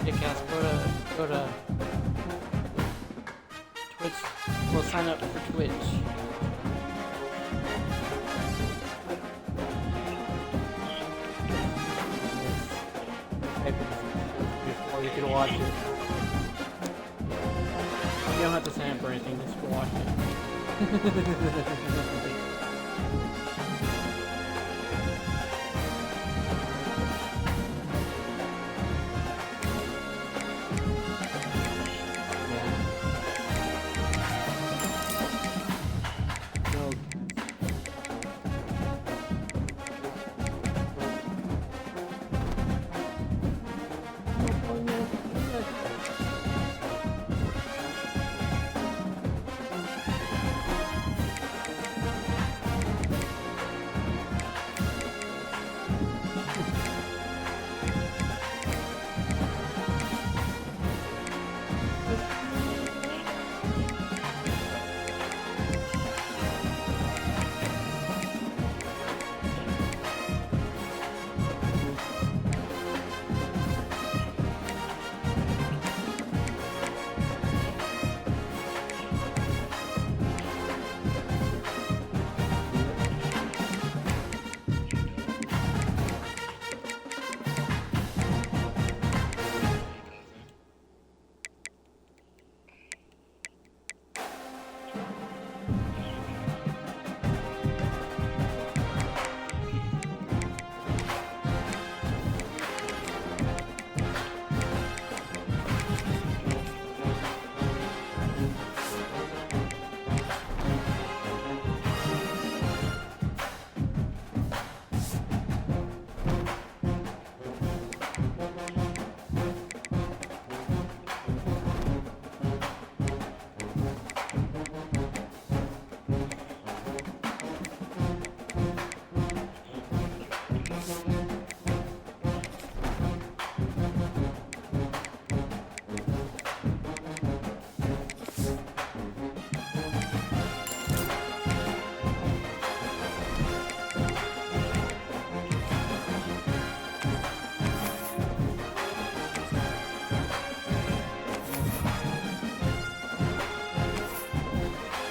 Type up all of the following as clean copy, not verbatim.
Shitcast, go to Twitch. We'll sign up for Twitch. Before you can watch it. You don't have to sign up for anything, just watch it.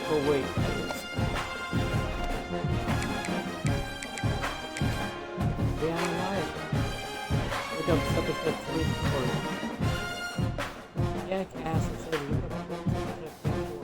Oh wait. Yeah, I'm alive. Look up stuff at the police report. Yeah, Cass, I said look up stuff at the police report.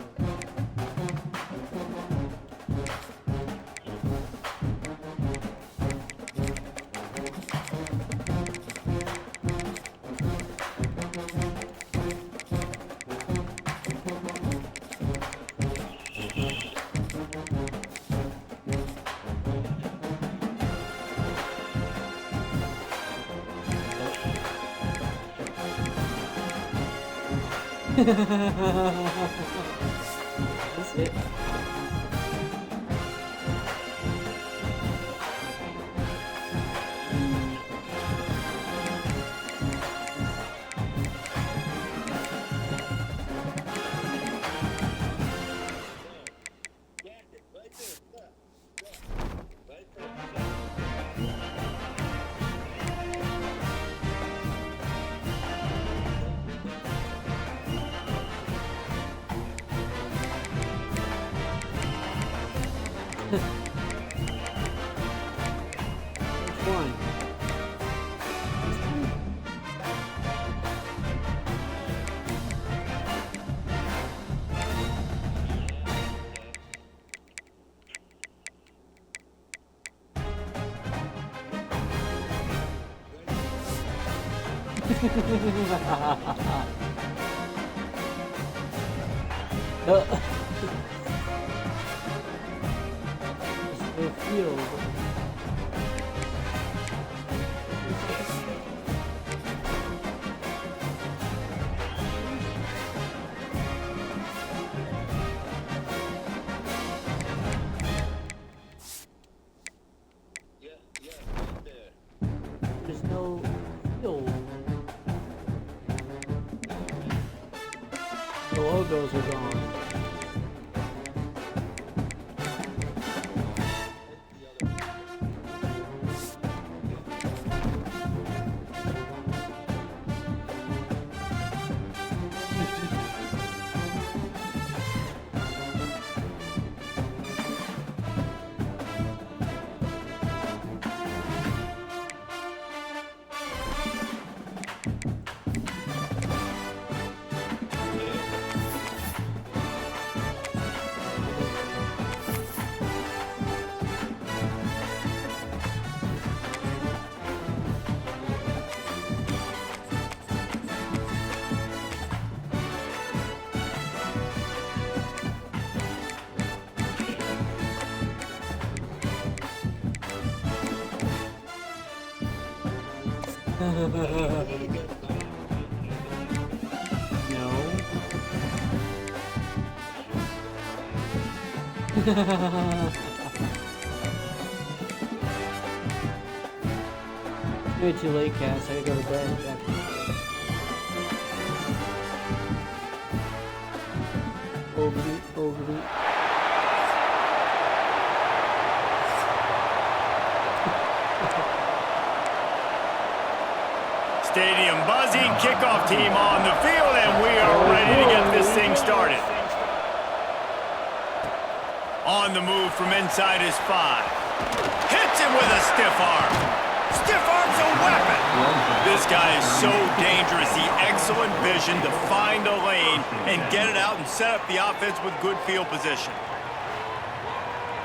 That's it. Which one? The field. There's no field. The logos are gone. You're too late, Cass. I gotta go to bed. Yeah. Overly. Stadium buzzing, kickoff team on the field, and we are ready to get this thing started. On the move from inside his 5. Hits him with a stiff arm. Stiff arm's a weapon. This guy is so dangerous. The excellent vision to find a lane and get it out and set up the offense with good field position.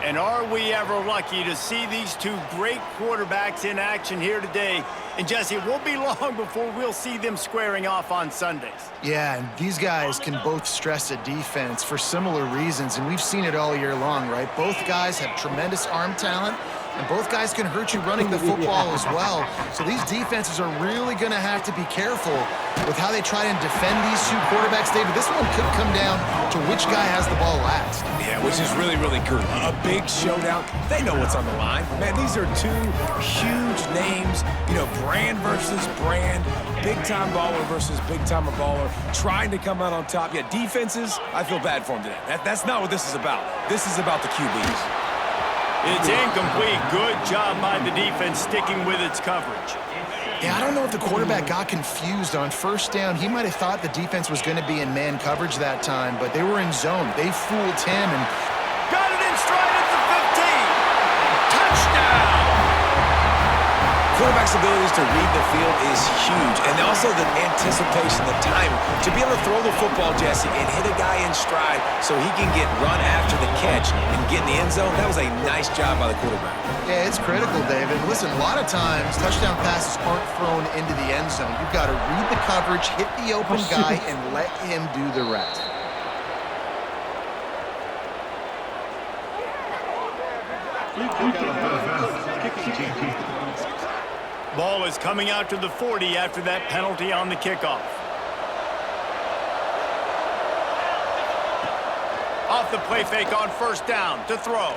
And are we ever lucky to see these two great quarterbacks in action here today? And Jesse, it won't be long before we'll see them squaring off on Sundays. Yeah, and these guys can both stress a defense for similar reasons, and we've seen it all year long, right? Both guys have tremendous arm talent, and both guys can hurt you running the football as well. So these defenses are really going to have to be careful with how they try and defend these two quarterbacks. David, this one could come down to which guy has the ball last. Yeah, which is really, really cool. A big showdown. They know what's on the line. Man, these are two huge names, you know, brand versus brand, big-time baller versus big-time baller, trying to come out on top. Yeah, defenses, I feel bad for them today. That's not what this is about. This is about the QBs. It's incomplete. Good job by the defense sticking with its coverage. Yeah, I don't know if the quarterback got confused on first down. He might have thought the defense was going to be in man coverage that time, but they were in zone. They fooled him and got it in stride at the 15. Touchdown! Quarterback's abilities to read the field is huge, and also the anticipation, the timing. To be able to throw the football, Jesse, and hit a guy in stride so he can get run after the catch and get in the end zone, that was a nice job by the quarterback. yeah, it's critical, David. Listen, a lot of times touchdown passes aren't thrown into the end zone. You've got to read the coverage, hit the open guy, and let him do the rest. Ball is coming out to the 40 after that penalty on the kickoff. Off the play fake on first down to throw.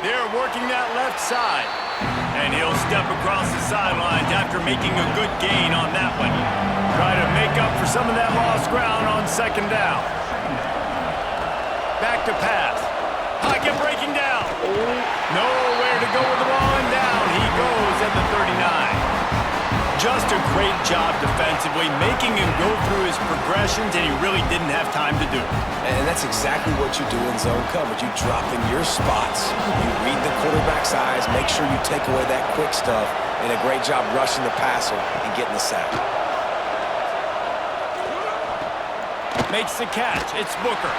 They're working that left side. And he'll step across the sidelines after making a good gain on that one. Try to make up for some of that lost ground on second down. Back to pass. Pocket breaking down. Nowhere to go with the ball, and down he goes at the 39. Just a great job defensively, making him go through his progressions, and he really didn't have time to do it. And that's exactly what you do in zone coverage. You drop in your spots, you read the quarterback's eyes, make sure you take away that quick stuff, and a great job rushing the passer and getting the sack. Makes the catch. It's Booker.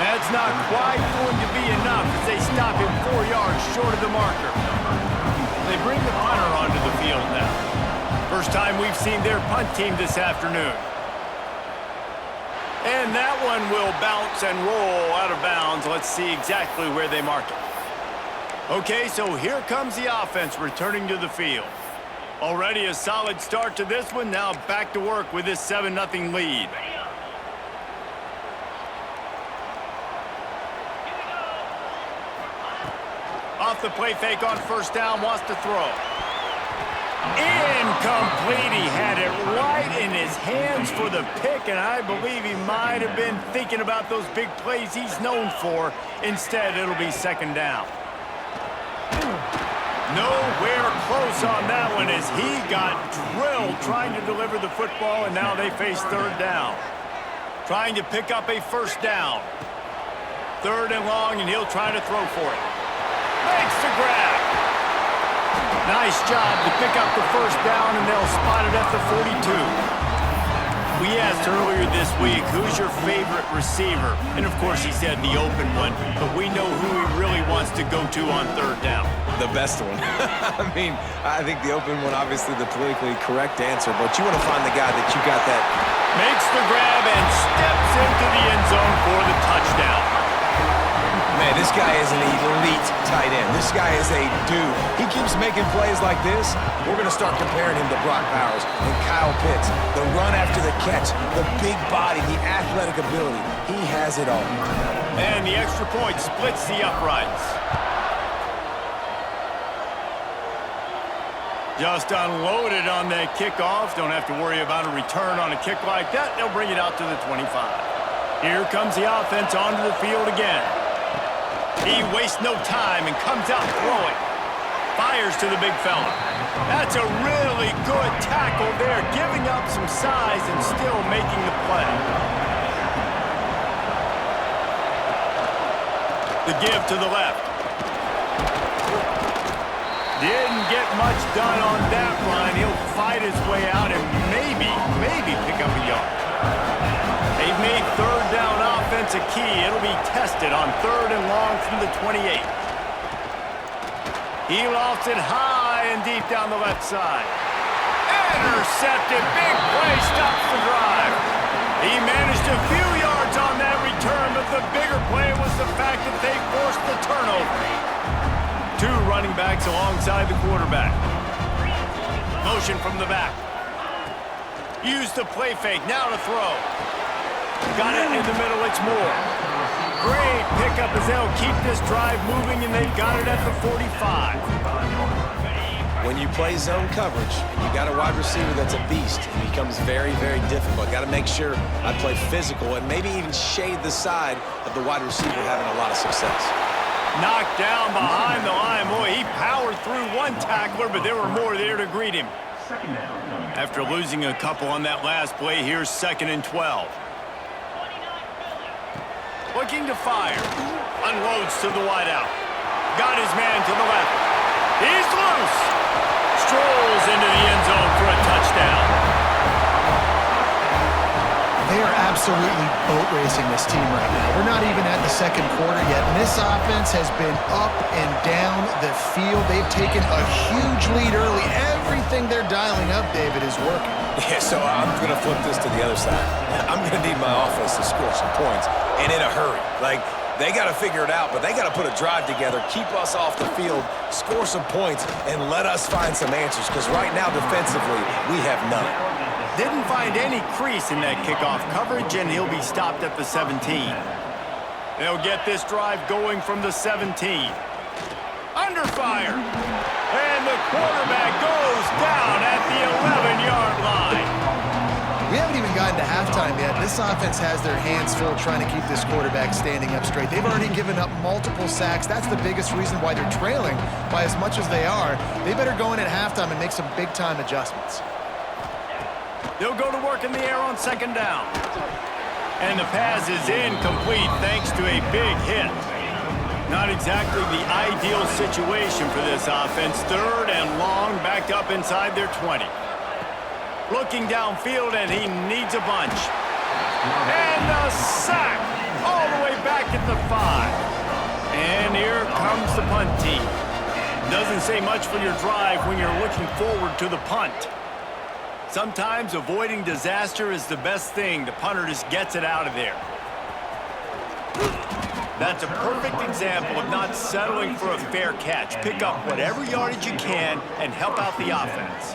That's not quite going to be enough as they stop him 4 yards short of the marker. They bring the punter onto the field now. First time we've seen their punt team this afternoon. And that one will bounce and roll out of bounds. Let's see exactly where they mark it. Okay, so here comes the offense returning to the field. Already a solid start to this one. Now back to work with this 7-0 lead. Off the play fake on first down, wants to throw. Incomplete. He had it right in his hands for the pick, and I believe he might have been thinking about those big plays he's known for. Instead, it'll be second down. Nowhere close on that one as he got drilled trying to deliver the football, and now they face third down. Trying to pick up a first down. Third and long, and he'll try to throw for it. Makes the grab. Nice job to pick up the first down, and they'll spot it at the 42. We asked earlier this week, who's your favorite receiver? And, of course, he said the open one, but we know who he really wants to go to on third down. The best one. I mean, I think the open one, obviously the politically correct answer, but you want to find the guy that you got that. Makes the grab and steps into the end zone for the touchdown. Man, this guy is an elite tight end. This guy is a dude. He keeps making plays like this. We're going to start comparing him to Brock Bowers and Kyle Pitts. The run after the catch, the big body, the athletic ability. He has it all. And the extra point splits the uprights. Just unloaded on that kickoff. Don't have to worry about a return on a kick like that. They'll bring it out to the 25. Here comes the offense onto the field again. He wastes no time and comes out throwing. Fires to the big fella. That's a really good tackle there, giving up some size and still making the play. The give to the left. Didn't get much done on that line. He'll fight his way out and maybe pick up a yard. They've made third down offense a key. It'll be tested on 3rd and long from the 28. He lofts it high and deep down the left side. Intercepted. Big play stops the drive. He managed a few yards on that return, but the bigger play was the fact that they forced the turnover. 2 running backs alongside the quarterback. Motion from the back. Use the play fake. Now to throw. Got it in the middle. It's Moore. Great pickup as they'll keep this drive moving, and they've got it at the 45. When you play zone coverage, and you got a wide receiver that's a beast, it becomes very, very difficult. Got to make sure I play physical and maybe even shade the side of the wide receiver having a lot of success. Knocked down behind the line. Boy, he powered through one tackler, but there were more there to greet him. After losing a couple on that last play, here's 2nd and 12. Looking to fire. Unloads to the wideout. Got his man to the left. He's loose. Strolls into the end zone for a touchdown. They are absolutely boat racing this team right now. We're not even at the 2nd quarter yet, and this offense has been up and down the field. They've taken a huge lead early. Everything they're dialing up, David, is working. Yeah, so I'm going to flip this to the other side. I'm going to need my offense to score some points, and in a hurry. Like, they got to figure it out, but they got to put a drive together, keep us off the field, score some points, and let us find some answers, because right now, defensively, we have none. Didn't find any crease in that kickoff coverage, and he'll be stopped at the 17. They'll get this drive going from the 17. Under fire. And the quarterback goes down at the 11-yard line. We haven't even gotten to halftime yet. This offense has their hands full trying to keep this quarterback standing up straight. They've already given up multiple sacks. That's the biggest reason why they're trailing by as much as they are. They better go in at halftime and make some big-time adjustments. They'll go to work in the air on 2nd down. And the pass is incomplete thanks to a big hit. Not exactly the ideal situation for this offense. 3rd and long, backed up inside their 20. Looking downfield, and he needs a bunch. And a sack all the way back at the 5. And here comes the punt team. Doesn't say much for your drive when you're looking forward to the punt. Sometimes avoiding disaster is the best thing. The punter just gets it out of there. That's a perfect example of not settling for a fair catch. Pick up whatever yardage you can and help out the offense.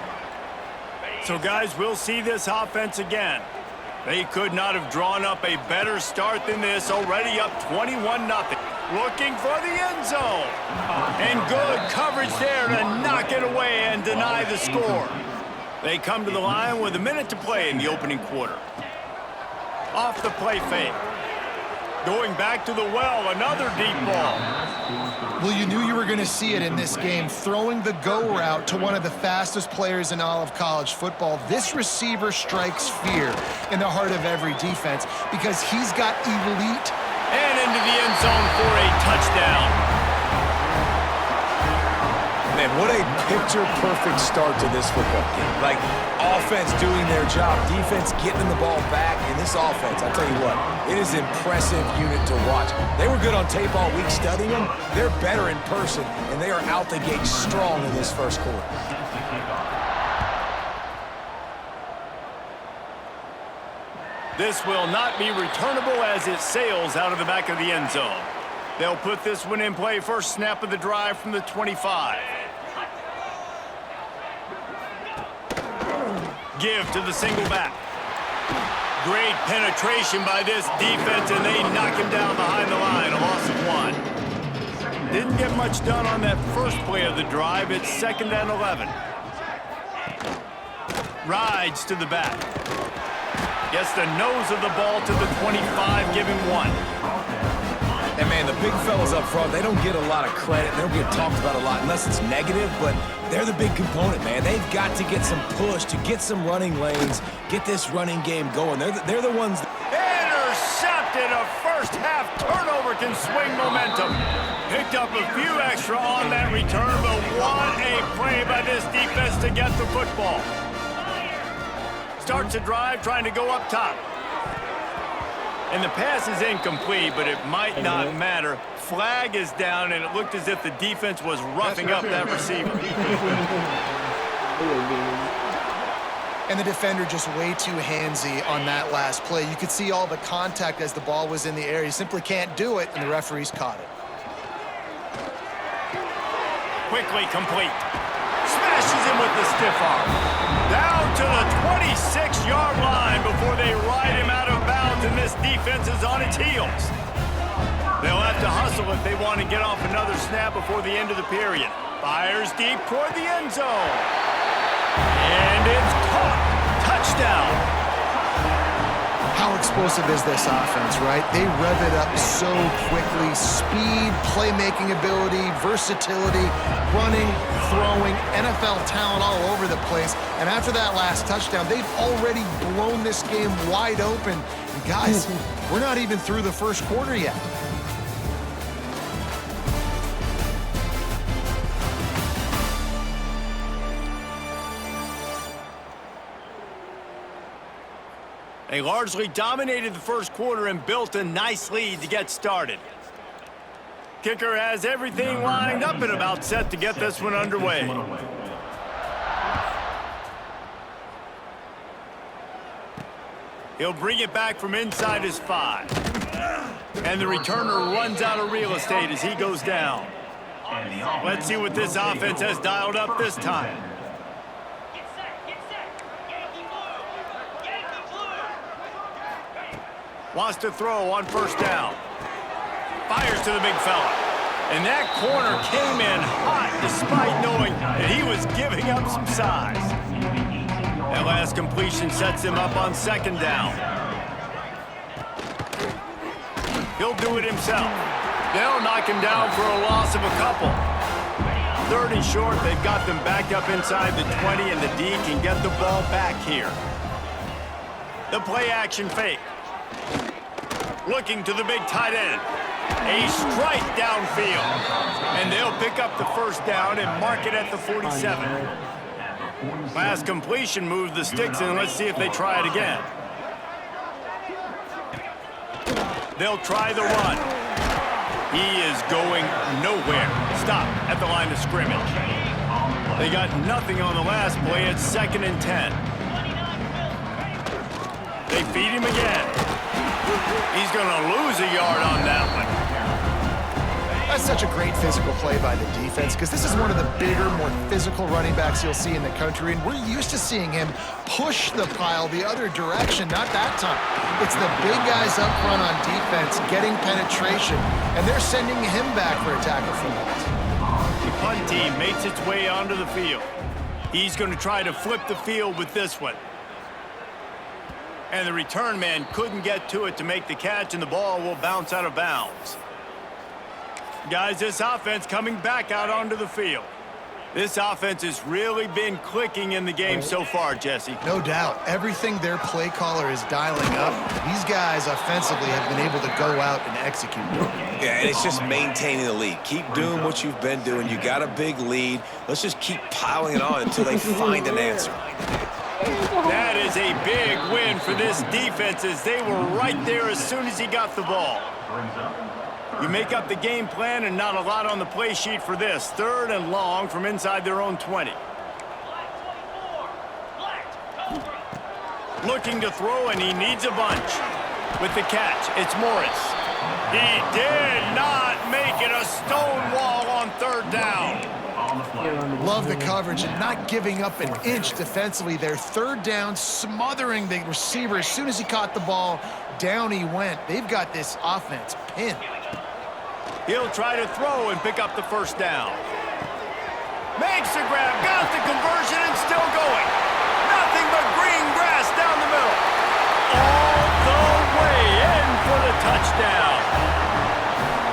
So, guys, we'll see this offense again. They could not have drawn up a better start than this, already up 21-0. Looking for the end zone. And good coverage there to knock it away and deny the score. They come to the line with a minute to play in the opening quarter. Off the play fake. Going back to the well, another deep ball. Well, you knew you were going to see it in this game. Throwing the go route to one of the fastest players in all of college football. This receiver strikes fear in the heart of every defense because he's got elite. And into the end zone for a touchdown. Man, what a picture-perfect start to this football game. Like, offense doing their job, defense getting the ball back, and this offense, I'll tell you what, it is an impressive unit to watch. They were good on tape all week studying them. They're better in person, and they are out the gate strong in this first quarter. This will not be returnable as it sails out of the back of the end zone. They'll put this one in play. First snap of the drive from the 25. Give to the single back. Great penetration by this defense, and they knock him down behind the line. A loss of 1. Didn't get much done on that first play of the drive. It's 2nd and 11. Rides to the back. Gets the nose of the ball to the 25, giving 1. And, man, the big fellas up front, they don't get a lot of credit. They don't get talked about a lot unless it's negative, but they're the big component, man. They've got to get some push, to get some running lanes, get this running game going. They're the ones Intercepted. A first-half turnover can swing momentum. Picked up a few extra on that return, but what a play by this defense to get the football. Starts a drive trying to go up top. And the pass is incomplete, but it might not matter. Flag is down, and it looked as if the defense was roughing up that receiver. And the defender just way too handsy on that last play. You could see all the contact as the ball was in the air. He simply can't do it, and the referees caught it. Quickly complete. Smashes him with the stiff arm. Down to the 26-yard line before they ride him out of bounds, and this defense is on its heels. They'll have to hustle if they want to get off another snap before the end of the period. Fires deep toward the end zone. And it's caught. Touchdown. How explosive is this offense, right? They rev it up so quickly. Speed, playmaking ability, versatility, running, throwing, NFL talent all over the place. And after that last touchdown, they've already blown this game wide open. And guys, we're not even through the first quarter yet. They largely dominated the first quarter and built a nice lead to get started. Kicker has everything lined up and about set to get this one underway. He'll bring it back from inside his 5. And the returner runs out of real estate as he goes down. Let's see what this offense has dialed up this time. Wants to throw on first down. Fires to the big fella. And that corner came in hot despite knowing that he was giving up some size. That last completion sets him up on 2nd down. He'll do it himself. They'll knock him down for a loss of a couple. 3rd and short, they've got them backed up inside the 20, and the D can get the ball back here. The play action fake. Looking to the big tight end. A strike downfield. And they'll pick up the first down and mark it at the 47. Last completion moved the sticks in. Let's see if they try it again. They'll try the run. He is going nowhere. Stop at the line of scrimmage. They got nothing on the last play. It's 2nd and 10. They feed him again. He's going to lose a yard on that one. That's such a great physical play by the defense because this is one of the bigger, more physical running backs you'll see in the country, and we're used to seeing him push the pile the other direction. Not that time. It's the big guys up front on defense getting penetration, and they're sending him back for a tackle for loss. The punt team makes its way onto the field. He's going to try to flip the field with this one. And the return man couldn't get to it to make the catch, and the ball will bounce out of bounds. Guys, this offense coming back out onto the field. This offense has really been clicking in the game so far, Jesse. No doubt. Everything their play caller is dialing up, these guys offensively have been able to go out and execute. Yeah, and it's just maintaining the lead. Keep doing what you've been doing. You got a big lead. Let's just keep piling it on until they find an answer. That is a big win for this defense as they were right there as soon as he got the ball. You make up the game plan and not a lot on the play sheet for this. 3rd and long from inside their own 20. Looking to throw, and he needs a bunch. With the catch, it's Morris. He did not make it a stone wall on third down. Love the coverage and not giving up an inch defensively there. Third down, smothering the receiver. As soon as he caught the ball, down he went. They've got this offense pinned. He'll try to throw and pick up the first down. Makes the grab, got the conversion, and still going. Nothing but green grass down the middle. All the way in for the touchdown.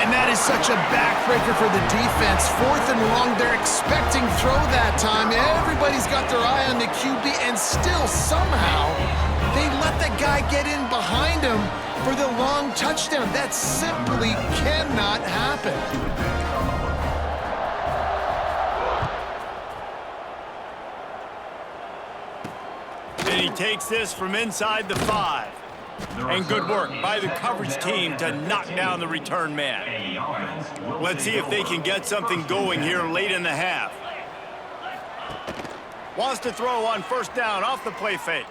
And that is such a backbreaker for the defense. 4th and long, they're expecting throw that time. Everybody's got their eye on the QB, and still somehow they let the guy get in behind him for the long touchdown. That simply cannot happen. And he takes this from inside the 5. And good work by the coverage team to knock down the return man. Let's see if they can get something going here late in the half. Wants to throw on first down off the play fake.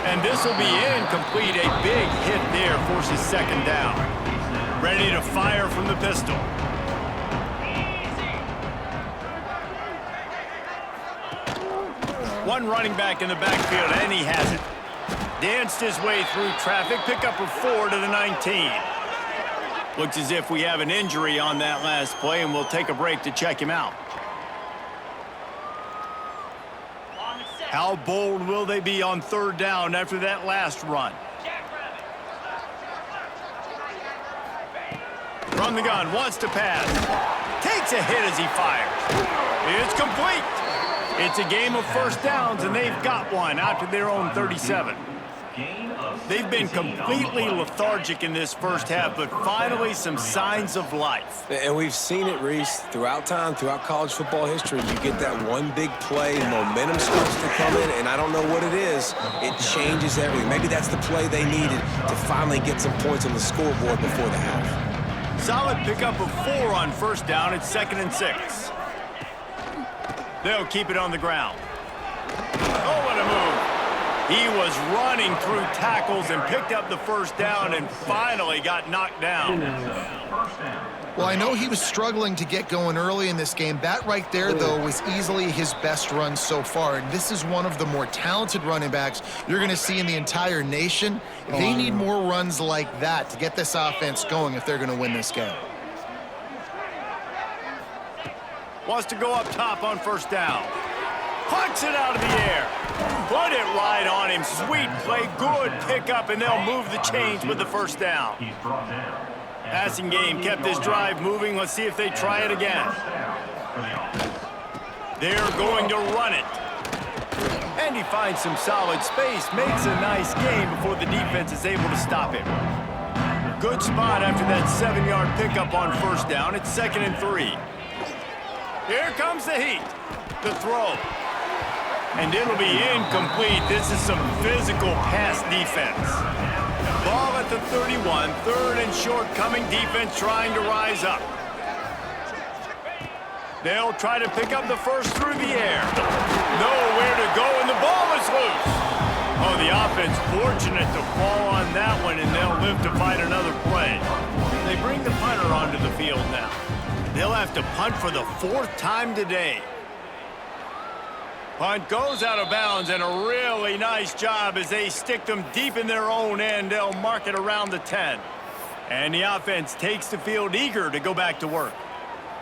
And this will be incomplete. A big hit there forces second down. Ready to fire from the pistol. One running back in the backfield, and he has it. Danced his way through traffic, pick up a 4 to the 19. Looks as if we have an injury on that last play, and we'll take a break to check him out. How bold will they be on third down after that last run? From the gun, wants to pass. Takes a hit as he fires. It's complete. It's a game of first downs, and they've got one out to their own 37. They've been completely lethargic in this first half, but finally some signs of life. And we've seen it, Reese, throughout time, throughout college football history. You get that one big play, momentum starts to come in, and I don't know what it is. It changes everything. Maybe that's the play they needed to finally get some points on the scoreboard before the half. Solid pickup of 4 on first down. It's 2nd and 6. They'll keep it on the ground. Oh, what a move. He was running through tackles and picked up the first down and finally got knocked down. Well, I know he was struggling to get going early in this game. That right there, though, was easily his best run so far. And this is one of the more talented running backs you're going to see in the entire nation. They need more runs like that to get this offense going if they're going to win this game. Wants to go up top on first down. Pucks it out of the air. Put it right on him. Sweet play. Good pickup, and they'll move the chains with the first down. Passing game kept this drive moving. Let's see if they try it again. They're going to run it. And he finds some solid space. Makes a nice game before the defense is able to stop him. Good spot after that 7-yard pickup on first down. It's 2nd and 3. Here comes the heat. The throw. And it'll be incomplete. This is some physical pass defense. Ball at the 31. 3rd and short coming. Defense trying to rise up. They'll try to pick up the first through the air. Nowhere to go, and the ball is loose. Oh, the offense fortunate to fall on that one, and they'll live to fight another play. They bring the punter onto the field now. They'll have to punt for the 4th time today. Punt goes out of bounds, and a really nice job as they stick them deep in their own end. They'll mark it around the 10. And the offense takes the field eager to go back to work.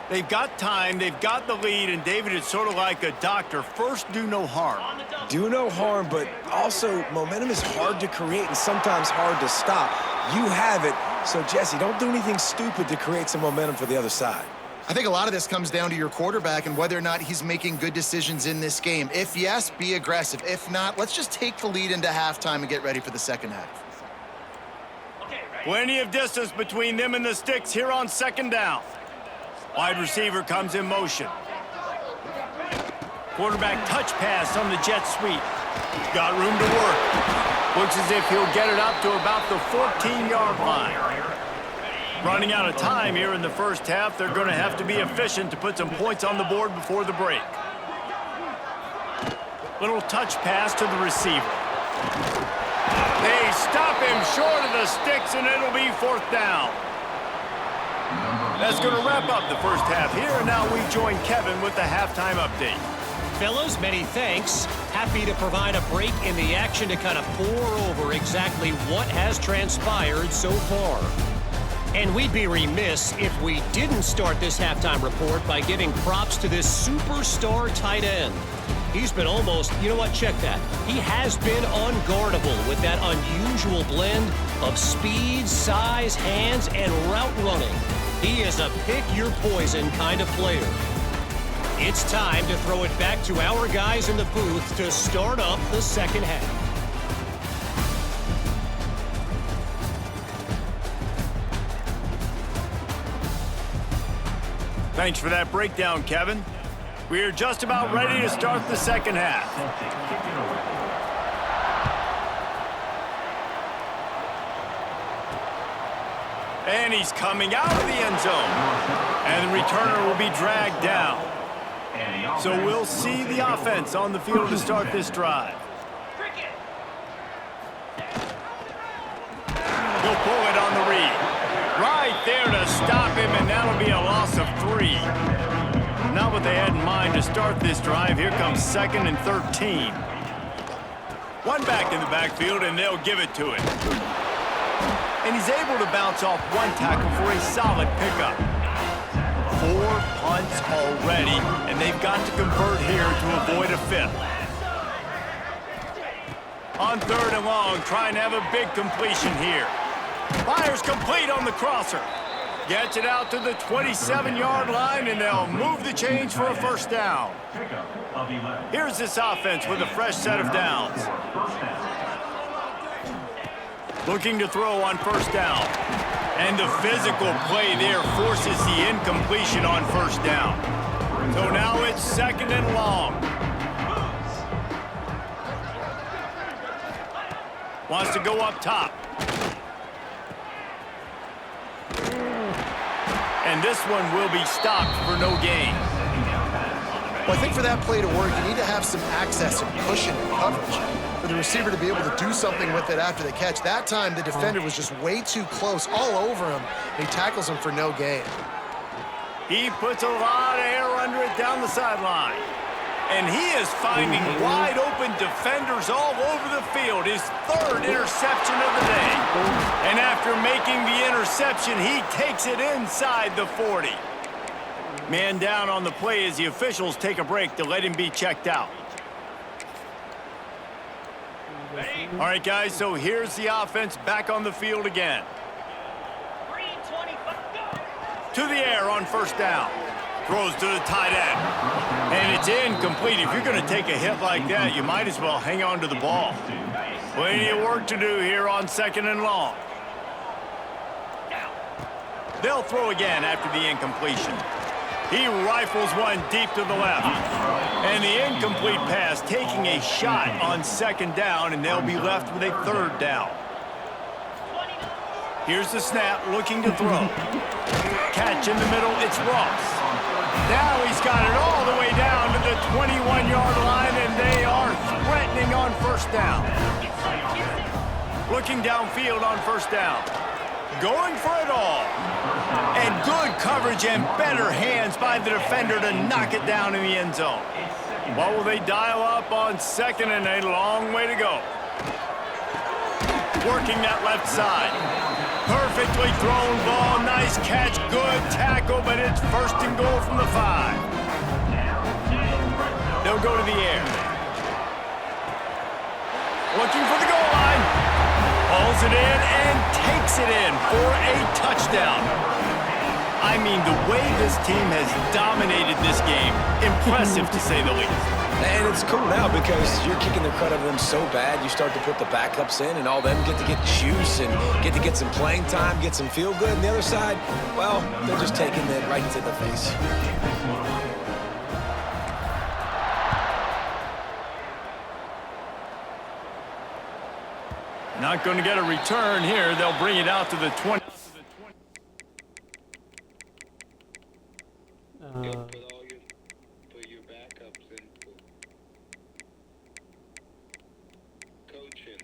They've got time, they've got the lead, and David, it's sort of like a doctor. First, do no harm. Do no harm, but also momentum is hard to create and sometimes hard to stop. You have it, so Jesse, don't do anything stupid to create some momentum for the other side. I think a lot of this comes down to your quarterback and whether or not he's making good decisions in this game. If yes, be aggressive. If not, let's just take the lead into halftime and get ready for the second half. Plenty of distance between them and the sticks here on 2nd down. Wide receiver comes in motion. Quarterback touch pass on the jet sweep. Got room to work. Looks as if he'll get it up to about the 14-yard line. Running out of time here in the first half, they're going to have to be efficient to put some points on the board before the break. Little touch pass to the receiver. They stop him short of the sticks, and it'll be 4th down. That's going to wrap up the first half here, and now we join Kevin with the halftime update. Fellas, many thanks. Happy to provide a break in the action to kind of pour over exactly what has transpired so far. And we'd be remiss if we didn't start this halftime report by giving props to this superstar tight end. He's been almost, you know what, check that. He has been unguardable with that unusual blend of speed, size, hands, and route running. He is a pick-your-poison kind of player. It's time to throw it back to our guys in the booth to start up the second half. Thanks for that breakdown, Kevin. We are just about ready to start the second half. And he's coming out of the end zone. And the returner will be dragged down. So we'll see the offense on the field to start this drive. He'll pull it on the read. Right there to stop him, and that'll be a loss of 3. Not what they had in mind to start this drive. Here comes 2nd and 13. One back in the backfield, and they'll give it to him. And he's able to bounce off one tackle for a solid pickup. 4 punts already, and they've got to convert here to avoid a 5th. On 3rd and long, trying to have a big completion here. Fires complete on the crosser. Gets it out to the 27-yard line, and they'll move the chains for a 1st down. Here's this offense with a fresh set of downs. Looking to throw on 1st down. And the physical play there forces the incompletion on 1st down. So now it's 2nd and long. Wants to go up top. And this one will be stopped for no gain. Well, I think for that play to work, you need to have some access and cushion and coverage for the receiver to be able to do something with it after the catch. That time, the defender was just way too close, all over him, and he tackles him for no gain. He puts a lot of air under it down the sideline. And he is finding wide open defenders all over the field. His 3rd interception of the day. And after making the interception, he takes it inside the 40. Man down on the play as the officials take a break to let him be checked out. All right, guys, so here's the offense back on the field again. To the air on 1st down. Throws to the tight end. And it's incomplete. If you're going to take a hit like that, you might as well hang on to the ball. Plenty of work to do here on 2nd and long. They'll throw again after the incompletion. He rifles one deep to the left. And the incomplete pass taking a shot on 2nd down, and they'll be left with a 3rd down. Here's the snap, looking to throw. Catch in the middle, it's Ross. Now he's got it all the way down to the 21-yard line, and they are threatening on 1st down. Looking downfield on 1st down. Going for it all. And good coverage and better hands by the defender to knock it down in the end zone. What will they dial up on 2nd, and a long way to go. Working that left side. Perfectly thrown ball, nice catch, good tackle, but it's 1st and goal from the 5. They'll go to the air. Looking for the goal line. Hauls it in and takes it in for a touchdown. I mean, the way this team has dominated this game, impressive to say the least. And it's cool now because you're kicking the crud out of them so bad, you start to put the backups in, and all them get to get juice and get to get some playing time, get some feel good. And the other side, well, they're just taking it right to the face. Not going to get a return here. They'll bring it out to the 20. Put your backups in for coaching.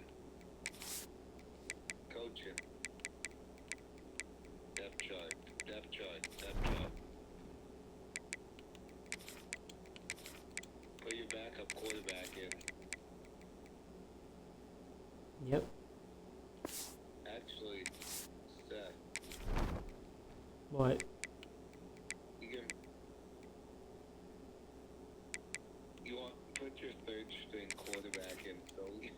Yep. Actually, Seth, What? you want to put your third string quarterback in Philly?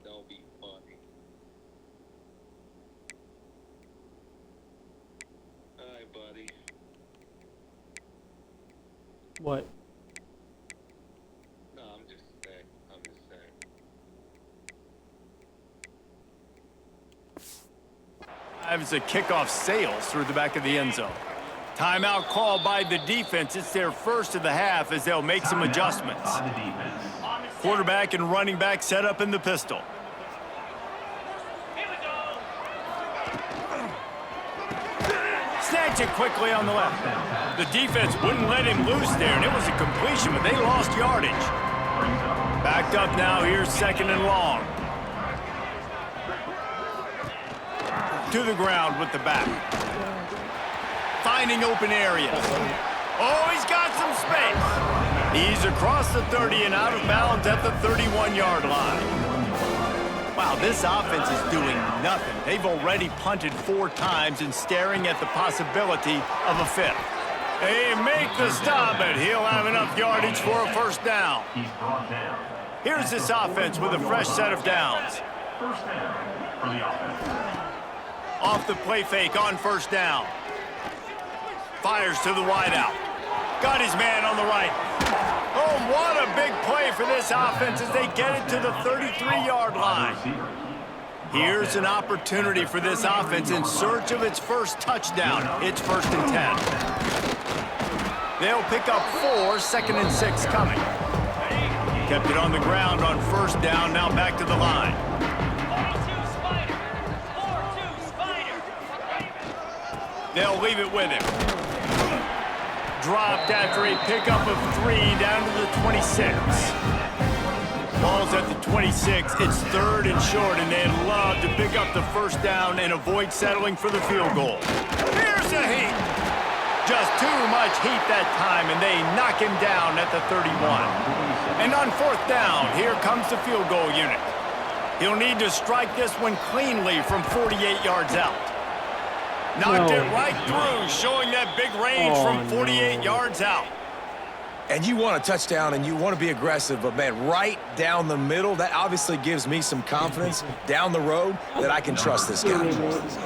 That'll be funny. Hi, buddy. What? No, I'm just saying. As a kickoff sails through the back of the end zone. Timeout called by the defense. It's their first of the half as they'll make some adjustments. Quarterback and running back set up in the pistol. Snatch it quickly on the left. The defense wouldn't let him loose there, and it was a completion, but they lost yardage. Backed up now, here's second and long. To the ground with the back. Finding open areas. Oh, he's got some space. He's across the 30 and out of bounds at the 31-yard line. Wow, this offense is doing nothing. They've already punted 4 times and staring at the possibility of a 5th. They make the stop, but he'll have enough yardage for a first down. Here's this offense with a fresh set of downs. Off the play fake on first down. Fires to the wideout. Got his man on the right. Oh, what a big play for this offense as they get it to the 33-yard line. Here's an opportunity for this offense in search of its first touchdown. It's 1st and 10. They'll pick up 4, 2nd and 6 coming. Kept it on the ground on first down, now back to the line. They'll leave it with him. Dropped after a pickup of 3 down to the 26. Ball's at the 26. It's 3rd and short, and they'd love to pick up the first down and avoid settling for the field goal. Here's a heat. Just too much heat that time, and they knock him down at the 31. And on 4th down, here comes the field goal unit. He'll need to strike this one cleanly from 48 yards out. Knocked it right through, showing that big range from 48 yards out. And you want a touchdown and you want to be aggressive, but man, right down the middle, that obviously gives me some confidence down the road that I can trust this guy.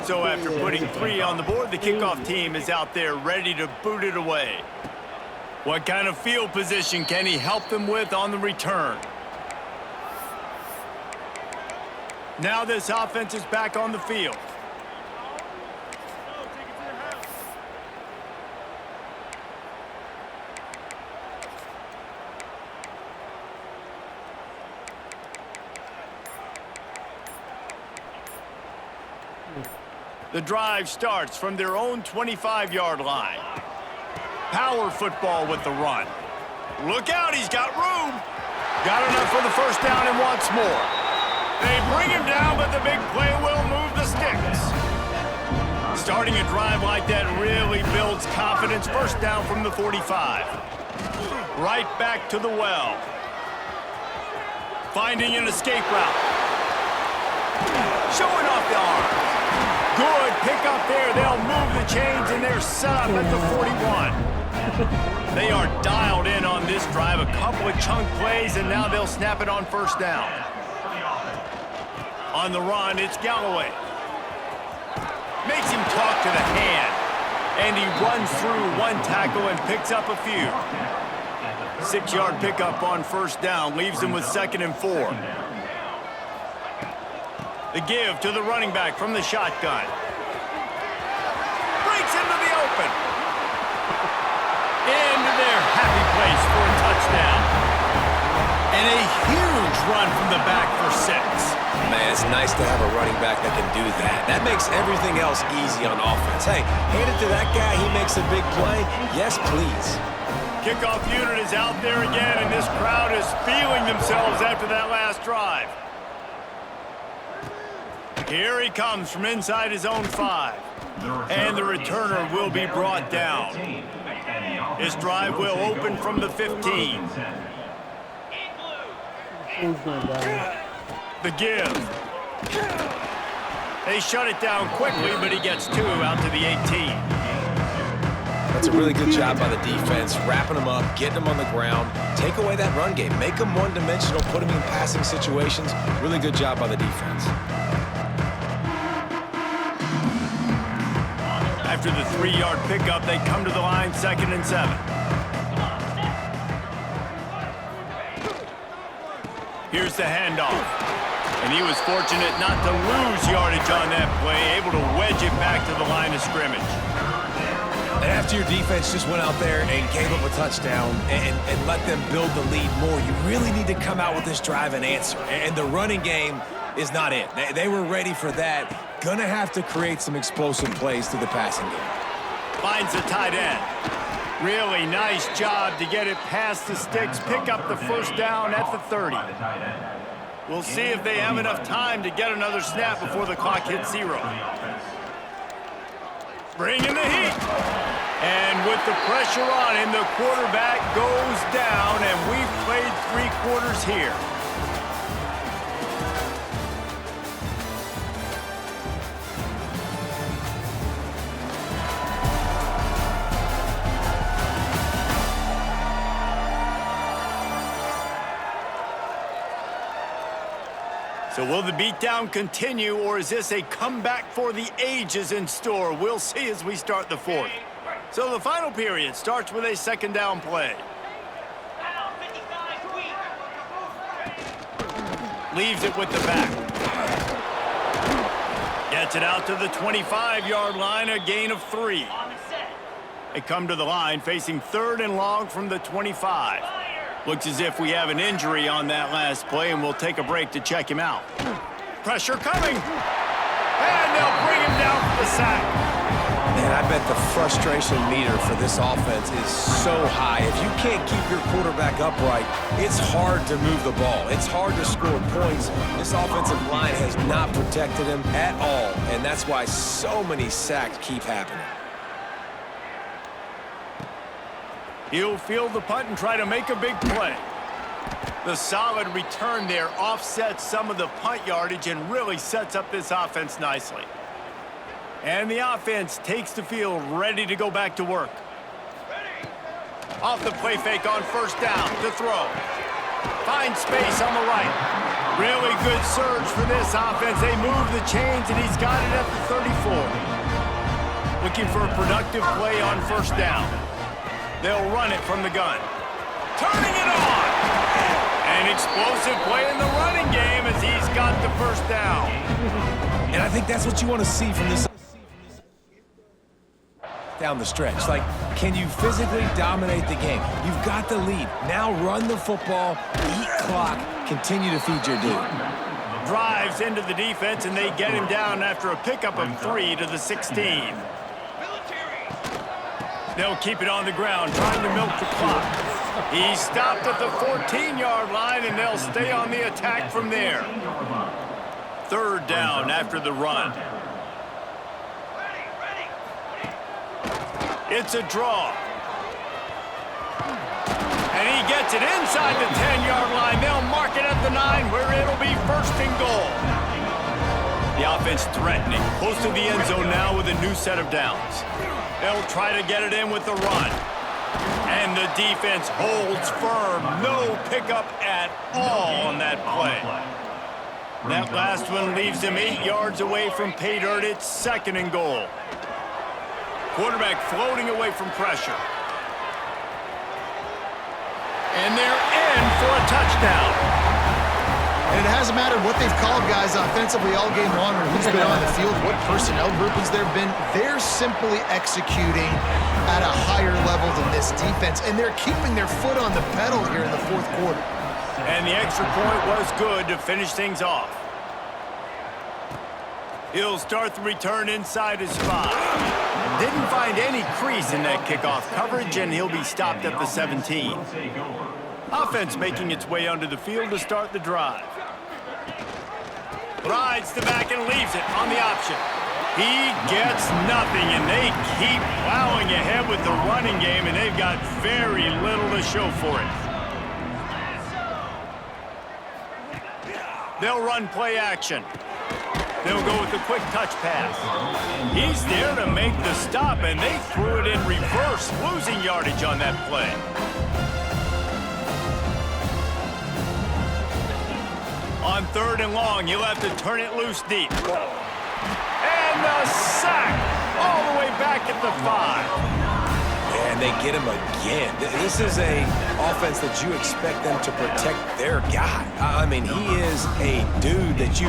So after putting 3 on the board, the kickoff team is out there ready to boot it away. What kind of field position can he help them with on the return? Now this offense is back on the field. The drive starts from their own 25-yard line. Power football with the run. Look out, he's got room. Got enough for the first down and wants more. They bring him down, but the big play will move the sticks. Starting a drive like that really builds confidence. First down from the 45. Right back to the well. Finding an escape route. Showing off the arm. Good pickup there. They'll move the chains, and they're set up at the 41. They are dialed in on this drive. A couple of chunk plays, and now they'll snap it on first down. On the run, it's Galloway. Makes him talk to the hand. And he runs through 1 tackle and picks up a few. 6-yard pickup on first down. Leaves him with 2nd and 4. The give to the running back from the shotgun. Breaks into the open. Into their happy place for a touchdown. And a huge run from the back for 6. Man, it's nice to have a running back that can do that. That makes everything else easy on offense. Hey, hand it to that guy. He makes a big play. Yes, please. Kickoff unit is out there again, and this crowd is feeling themselves after that last drive. Here he comes from inside his own 5. And the returner will be brought down. His drive will open from the 15. Who's going down? The give. They shut it down quickly, but he gets 2 out to the 18. That's a really good job by the defense, wrapping them up, getting them on the ground, take away that run game, make them one-dimensional, put them in passing situations. Really good job by the defense. After the 3-yard pickup, they come to the line, 2nd and 7. Here's the handoff. And he was fortunate not to lose yardage on that play, able to wedge it back to the line of scrimmage. And after your defense just went out there and gave up a touchdown and let them build the lead more, you really need to come out with this drive and answer. And the running game is not it. They were ready for that. Gonna have to create some explosive plays through the passing game. Finds the tight end. Really nice job to get it past the sticks, pick up the first down at the 30. We'll see if they have enough time to get another snap before the clock hits 0. Bring in the heat. And with the pressure on him, the quarterback goes down, and we've played 3 quarters here. So will the beatdown continue, or is this a comeback for the ages in store? We'll see as we start the 4th. So the final period starts with a 2nd down play. Leaves it with the back. Gets it out to the 25-yard line, a gain of 3. They come to the line facing 3rd and long from the 25. Looks as if we have an injury on that last play, and we'll take a break to check him out. Pressure coming. And they'll bring him down for the sack. Man, I bet the frustration meter for this offense is so high. If you can't keep your quarterback upright, it's hard to move the ball. It's hard to score points. This offensive line has not protected him at all, and that's why so many sacks keep happening. He'll field the punt and try to make a big play. The solid return there offsets some of the punt yardage and really sets up this offense nicely. And the offense takes the field ready to go back to work. Off the play fake on 1st down to throw. Finds space on the right. Really good surge for this offense. They move the chains, and he's got it at the 34. Looking for a productive play on 1st down. They'll run it from the gun. Turning it on! An explosive play in the running game as he's got the 1st down. And I think that's what you want to see from this down the stretch. Like, can you physically dominate the game? You've got the lead. Now run the football, eat clock, continue to feed your dude. Drives into the defense, and they get him down after a pickup of 3 to the 16. They'll keep it on the ground, trying to milk the clock. He's stopped at the 14-yard line, and they'll stay on the attack from there. 3rd down after the run. It's a draw. And he gets it inside the 10-yard line. They'll mark it at the 9, where it'll be 1st and goal. The offense threatening, close to the end zone now with a new set of downs. They'll try to get it in with the run. And the defense holds firm. No pickup at all on that play. That last one leaves him 8 yards away from pay dirt. It's 2nd and goal. Quarterback floating away from pressure. And they're in for a touchdown. And it hasn't mattered what they've called guys offensively all game long or who's been on the field, what personnel groupings there have been. They're simply executing at a higher level than this defense, and they're keeping their foot on the pedal here in the 4th quarter. And the extra point was good to finish things off. He'll start the return inside his 5. Didn't find any crease in that kickoff coverage, and he'll be stopped at the 17. Offense making its way onto the field to start the drive. Rides the back and leaves it on the option. He gets nothing, and they keep plowing ahead with the running game, and they've got very little to show for it. They'll run play action. They'll go with the quick touch pass. He's there to make the stop, and they threw it in reverse, losing yardage on that play. On 3rd and long, you'll have to turn it loose deep. And the sack all the way back at the 5. And they get him again. This is a offense that you expect them to protect their guy. I mean, he is a dude that you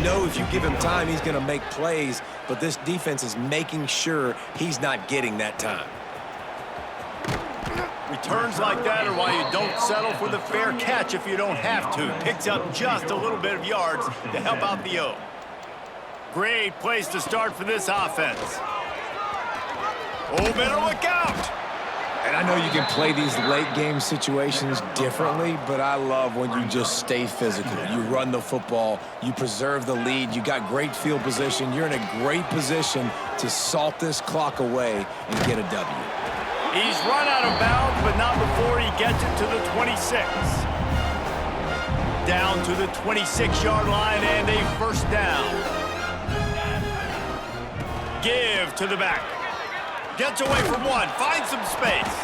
know if you give him time, he's going to make plays, but this defense is making sure he's not getting that time. Returns like that are why you don't settle for the fair catch if you don't have to. Picks up just a little bit of yards to help out the O. Great place to start for this offense. Oh, better look out! And I know you can play these late game situations differently, but I love when you just stay physical. You run the football, you preserve the lead, you got great field position, you're in a great position to salt this clock away and get a W. He's run out of bounds, but not before he gets it to the 26. Down to the 26-yard line and a first down. Give to the back. Gets away from one, finds some space.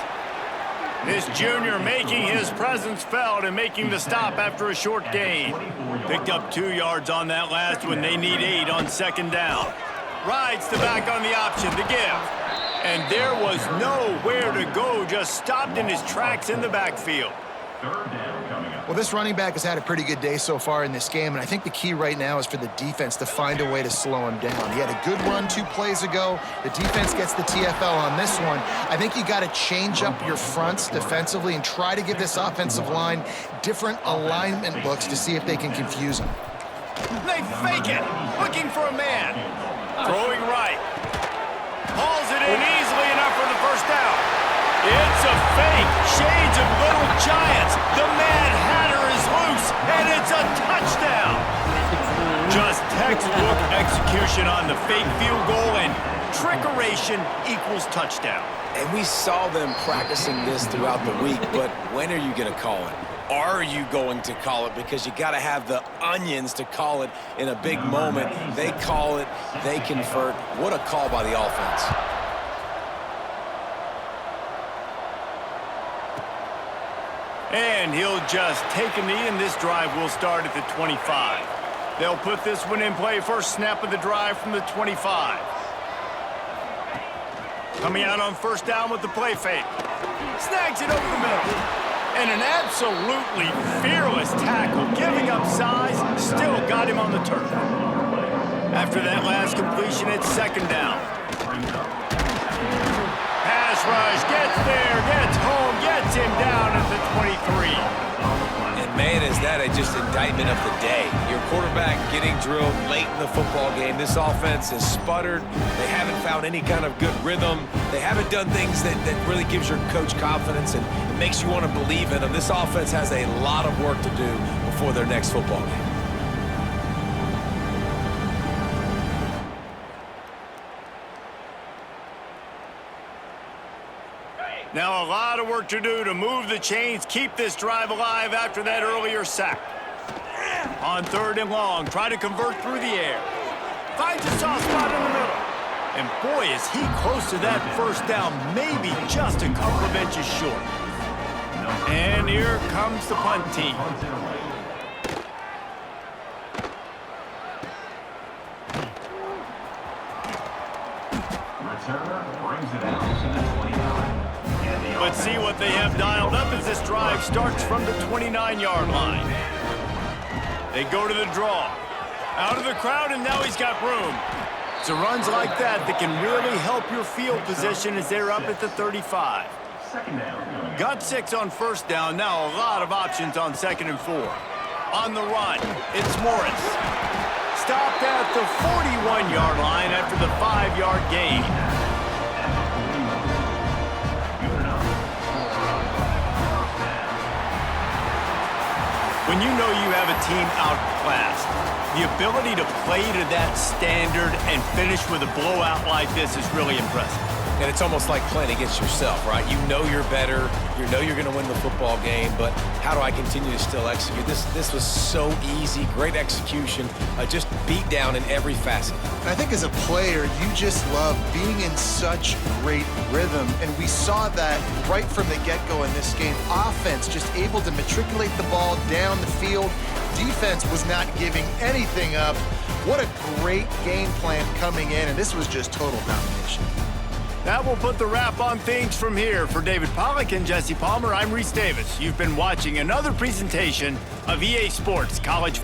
This junior making his presence felt and making the stop after a short gain. Picked up 2 yards on that last one. They need 8 on 2nd down. Rides the back on the option to give. And there was nowhere to go, just stopped in his tracks in the backfield. Well, this running back has had a pretty good day so far in this game, and I think the key right now is for the defense to find a way to slow him down. He had a good run 2 plays ago. The defense gets the TFL on this one. I think you got to change up your fronts defensively and try to give this offensive line different alignment looks to see if they can confuse him. They fake it, looking for a man. Throwing right. Hauls it in easily enough for the first down. It's a fake. Shades of Little Giants. The Mad Hatter is loose, and it's a touchdown. Just textbook execution on the fake field goal, and trickeration equals touchdown. And we saw them practicing this throughout the week, but when are you going to call it? Are you going to call it? Because you got to have the onions to call it in a big moment. They call it, they convert. What a call by the offense. And he'll just take a knee, and this drive will start at the 25. They'll put this one in play first snap of the drive from the 25. Coming out on first down with the play fake. Snags it over the middle. And an absolutely fearless tackle, giving up size, still got him on the turf. After that last completion, it's 2nd down. Pass rush, gets there, gets home, gets him down at the 23. And man, is that just indictment of the day. Your quarterback getting drilled late in the football game. This offense has sputtered. They haven't found any kind of good rhythm. They haven't done things that really gives your coach confidence and it makes you want to believe in them. This offense has a lot of work to do before their next football game. Now a lot of work to do to move the chains, keep this drive alive after that earlier sack. On 3rd and long, try to convert through the air. Finds a soft spot in the middle. And boy, is he close to that first down, maybe just a couple of inches short. And here comes the punt team. Let's see what they have dialed up as this drive starts from the 29-yard line. They go to the draw. Out of the crowd, and now he's got room. So runs like that can really help your field position as they're up at the 35. Got 6 on first down. Now a lot of options on 2nd and 4. On the run, it's Morris. Stopped at the 41-yard line after the 5-yard gain. When you know you have a team outclassed, the ability to play to that standard and finish with a blowout like this is really impressive. And it's almost like playing against yourself, right? You know you're better. You know you're going to win the football game, but how do I continue to still execute? This was so easy, great execution, just beat down in every facet. And I think as a player, you just love being in such great rhythm, and we saw that right from the get-go in this game. Offense just able to matriculate the ball down the field. Defense was not giving anything up. What a great game plan coming in, and this was just total domination. That will put the wrap on things from here. For David Pollack and Jesse Palmer, I'm Reese Davis. You've been watching another presentation of EA Sports College